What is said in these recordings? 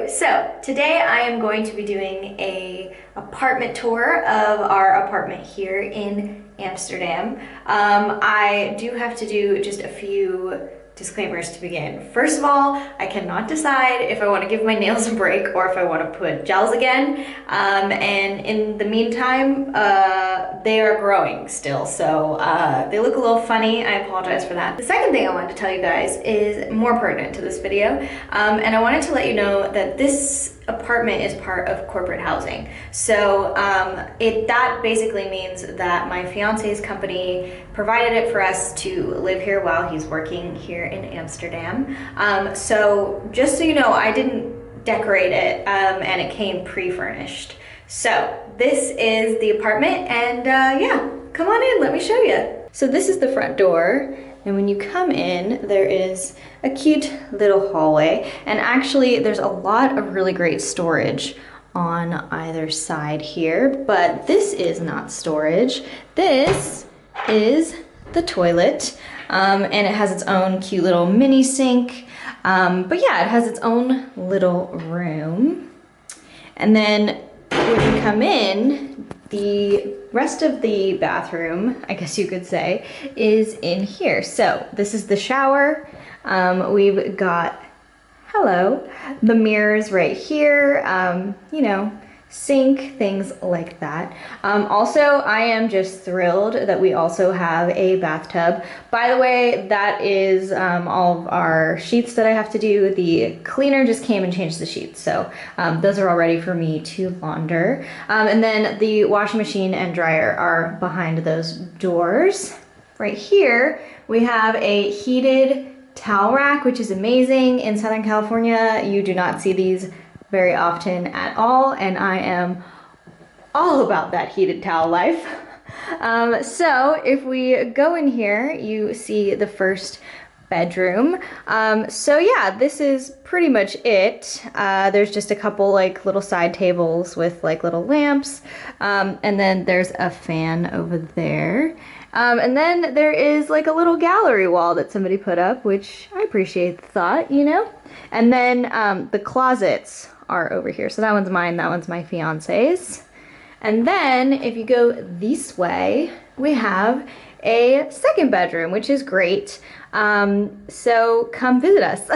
Hello! So today I am going to be doing a apartment tour of our apartment here in Amsterdam. I do have to do just a few disclaimers to begin. First of all, I cannot decide if I want to give my nails a break or if I want to put gels again. And in the meantime, they are growing still, so they look a little funny. I apologize for that. The second thing I wanted to tell you guys is more pertinent to this video, and I wanted to let you know that this apartment is part of corporate housing. So that basically means that my fiance's company provided it for us to live here while he's working here in Amsterdam. So just so you know, I didn't decorate it, and it came pre-furnished. So this is the apartment, and yeah, come on in, let me show you. So this is the front door. And when you come in, there is a cute little hallway. And actually, there's a lot of really great storage on either side here, but this is not storage. This is the toilet, and it has its own cute little mini sink. But yeah, it has its own little room. And then when you come in, the rest of the bathroom, I guess you could say, is in here. So this is the shower. We've got, the mirrors right here, you know, sink, things like that. Also, I am just thrilled that we also have a bathtub. By the way, that is all of our sheets that I have to do. The cleaner just came and changed the sheets, so those are all ready for me to launder. And then the washing machine and dryer are behind those doors. Right here, we have a heated towel rack, which is amazing. In Southern California, you do not see these very often at all, and I am all about that heated towel life. So if we go in here, you see the first bedroom. So yeah, this is pretty much it. There's just a couple like little side tables with like little lamps, and then there's a fan over there. And then there is like a little gallery wall that somebody put up, which I appreciate the thought, you know? And then the closets are over here. So that one's mine, that one's my fiance's. And then if you go this way, we have a second bedroom, which is great. So come visit us.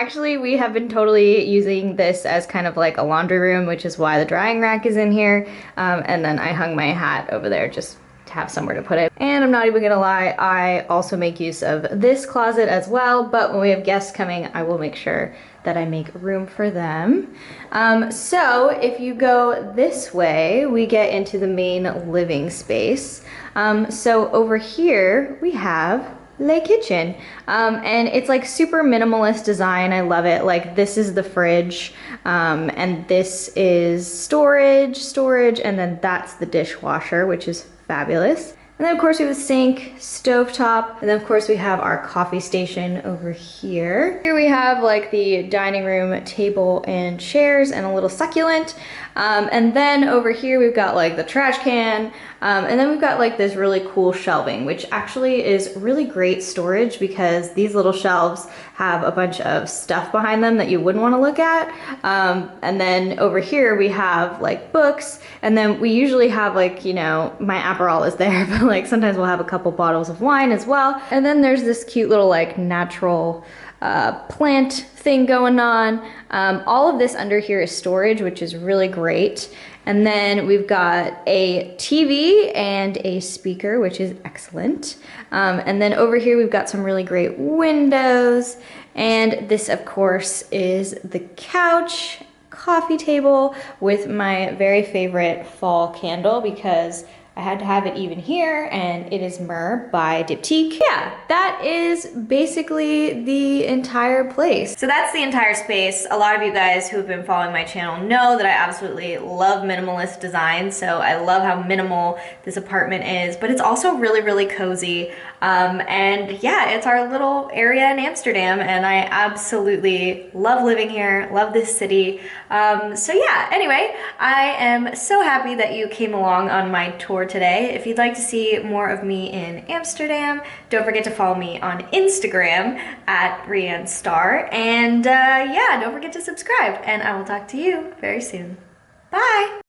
Actually, we have been totally using this as kind of like a laundry room, which is why the drying rack is in here. And then I hung my hat over there just to have somewhere to put it. And I'm not even gonna lie, I also make use of this closet as well, but when we have guests coming, I will make sure that I make room for them. So if you go this way, we get into the main living space. So over here, we have the kitchen, and it's like super minimalist design. I love it. Like this is the fridge, and this is storage, and then that's the dishwasher, which is fabulous. And then of course we have a sink, stovetop, and then of course we have our coffee station over here. Here we have like the dining room table and chairs and a little succulent. And then over here we've got like the trash can, and then we've got like this really cool shelving, which actually is really great storage because these little shelves have a bunch of stuff behind them that you wouldn't want to look at. And then over here we have like books, and then we usually have like, you know, my Aperol is there, but like sometimes we'll have a couple bottles of wine as well. And then there's this cute little like natural plant thing going on. All of this under here is storage, which is really great. And then we've got a TV and a speaker, which is excellent. And then over here, we've got some really great windows. And this, of course, is the couch, coffee table with my very favorite fall candle because I had to have it even here, and it is Myrrhe by Diptyque. Yeah, that is basically the entire place. So that's the entire space. A lot of you guys who have been following my channel know that I absolutely love minimalist design, so I love how minimal this apartment is, but it's also really, really cozy. And yeah, it's our little area in Amsterdam, and I absolutely love living here, love this city. So yeah, anyway, I am so happy that you came along on my tour tour today. If you'd like to see more of me in Amsterdam, don't forget to follow me on Instagram at riannstar. And yeah, don't forget to subscribe, and I will talk to you very soon. Bye!